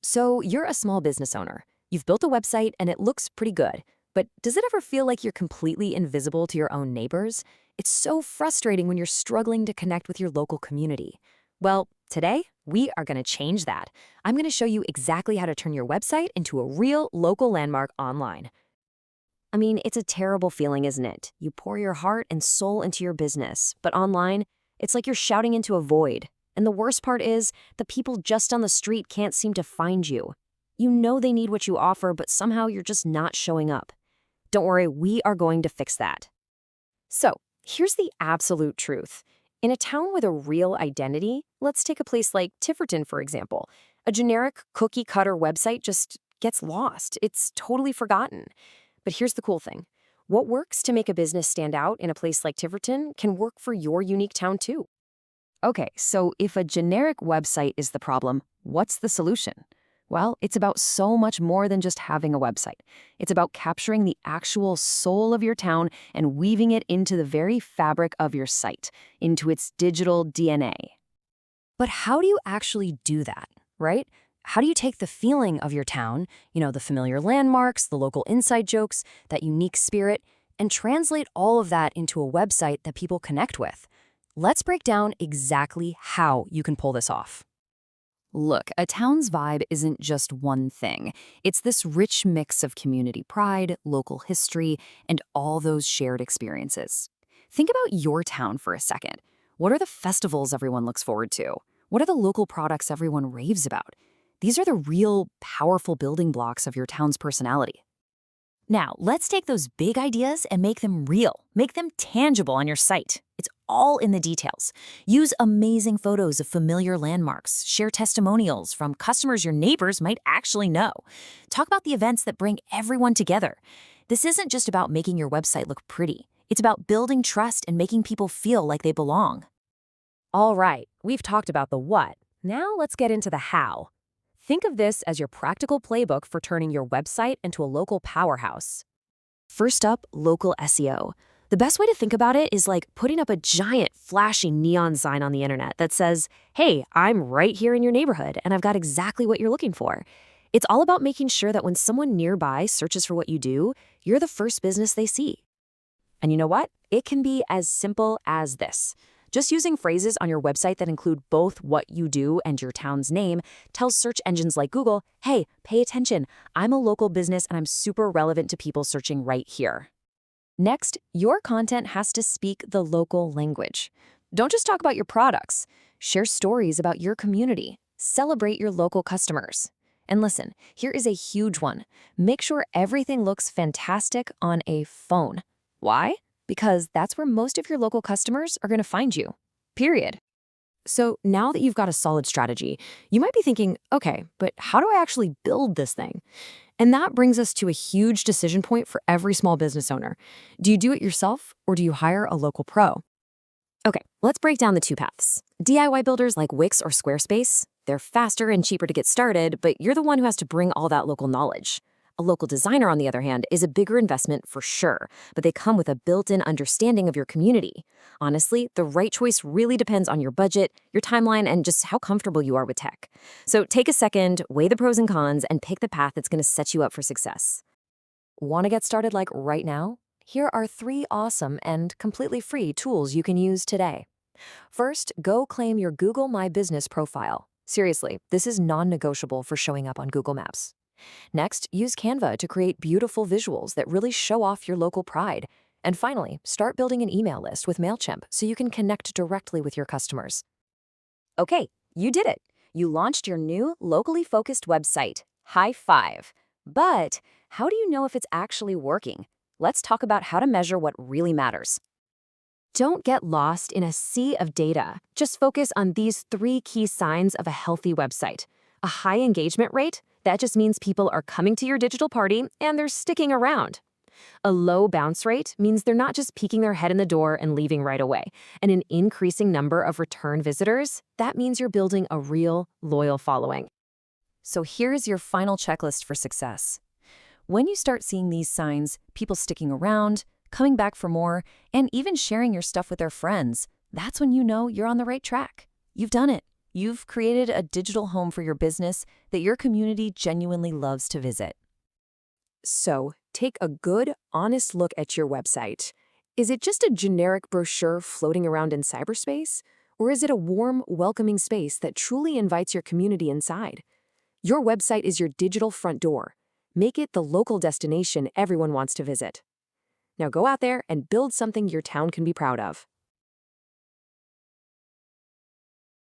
So you're a small business owner. You've built a website and it looks pretty good. But does it ever feel like you're completely invisible to your own neighbors? It's so frustrating when you're struggling to connect with your local community. Well, today, we are going to change that. I'm going to show you exactly how to turn your website into a real local landmark online. I mean, it's a terrible feeling, isn't it? You pour your heart and soul into your business, but online, it's like you're shouting into a void. And the worst part is, the people just on the street can't seem to find you. You know they need what you offer, but somehow you're just not showing up. Don't worry, we are going to fix that. So, here's the absolute truth. In a town with a real identity, let's take a place like Tiverton, for example, a generic cookie-cutter website just gets lost. It's totally forgotten. But here's the cool thing. What works to make a business stand out in a place like Tiverton can work for your unique town too. Okay, so if a generic website is the problem, what's the solution? Well, it's about so much more than just having a website. It's about capturing the actual soul of your town and weaving it into the very fabric of your site, into its digital DNA. But how do you actually do that, right? How do you take the feeling of your town, the familiar landmarks, the local inside jokes, that unique spirit, and translate all of that into a website that people connect with? Let's break down exactly how you can pull this off. Look, a town's vibe isn't just one thing. It's this rich mix of community pride, local history, and all those shared experiences. Think about your town for a second. What are the festivals everyone looks forward to? What are the local products everyone raves about? These are the real, powerful building blocks of your town's personality. Now, let's take those big ideas and make them real. Make them tangible on your site. It's all in the details. Use amazing photos of familiar landmarks. Share testimonials from customers your neighbors might actually know. Talk about the events that bring everyone together. This isn't just about making your website look pretty. It's about building trust and making people feel like they belong. All right, we've talked about the what. Now let's get into the how. Think of this as your practical playbook for turning your website into a local powerhouse. First up, local SEO. The best way to think about it is like putting up a giant, flashy neon sign on the internet that says, "Hey, I'm right here in your neighborhood, and I've got exactly what you're looking for." It's all about making sure that when someone nearby searches for what you do, you're the first business they see. And you know what? It can be as simple as this. Just using phrases on your website that include both what you do and your town's name tells search engines like Google, "Hey, pay attention. I'm a local business and I'm super relevant to people searching right here." Next, your content has to speak the local language. Don't just talk about your products. Share stories about your community. Celebrate your local customers. And listen, here is a huge one. Make sure everything looks fantastic on a phone. Why? Because that's where most of your local customers are going to find you. Period. So now that you've got a solid strategy, you might be thinking, okay, but how do I actually build this thing? And that brings us to a huge decision point for every small business owner. Do you do it yourself or do you hire a local pro? Okay, let's break down the two paths. DIY builders like Wix or Squarespace, they're faster and cheaper to get started, but you're the one who has to bring all that local knowledge. A local designer, on the other hand, is a bigger investment for sure, but they come with a built-in understanding of your community. Honestly, the right choice really depends on your budget, your timeline, and just how comfortable you are with tech. So take a second, weigh the pros and cons, and pick the path that's going to set you up for success. Want to get started like right now? Here are 3 awesome and completely free tools you can use today. First, go claim your Google My Business profile. Seriously, this is non-negotiable for showing up on Google Maps. Next, use Canva to create beautiful visuals that really show off your local pride. And finally, start building an email list with MailChimp so you can connect directly with your customers. Okay, you did it. You launched your new locally focused website. High five. But how do you know if it's actually working? Let's talk about how to measure what really matters. Don't get lost in a sea of data. Just focus on these 3 key signs of a healthy website. A high engagement rate, that just means people are coming to your digital party and they're sticking around. A low bounce rate means they're not just peeking their head in the door and leaving right away. And an increasing number of return visitors, that means you're building a real, loyal following. So here's your final checklist for success. When you start seeing these signs, people sticking around, coming back for more, and even sharing your stuff with their friends, that's when you know you're on the right track. You've done it. You've created a digital home for your business that your community genuinely loves to visit. So, take a good, honest look at your website. Is it just a generic brochure floating around in cyberspace? Or is it a warm, welcoming space that truly invites your community inside? Your website is your digital front door. Make it the local destination everyone wants to visit. Now go out there and build something your town can be proud of.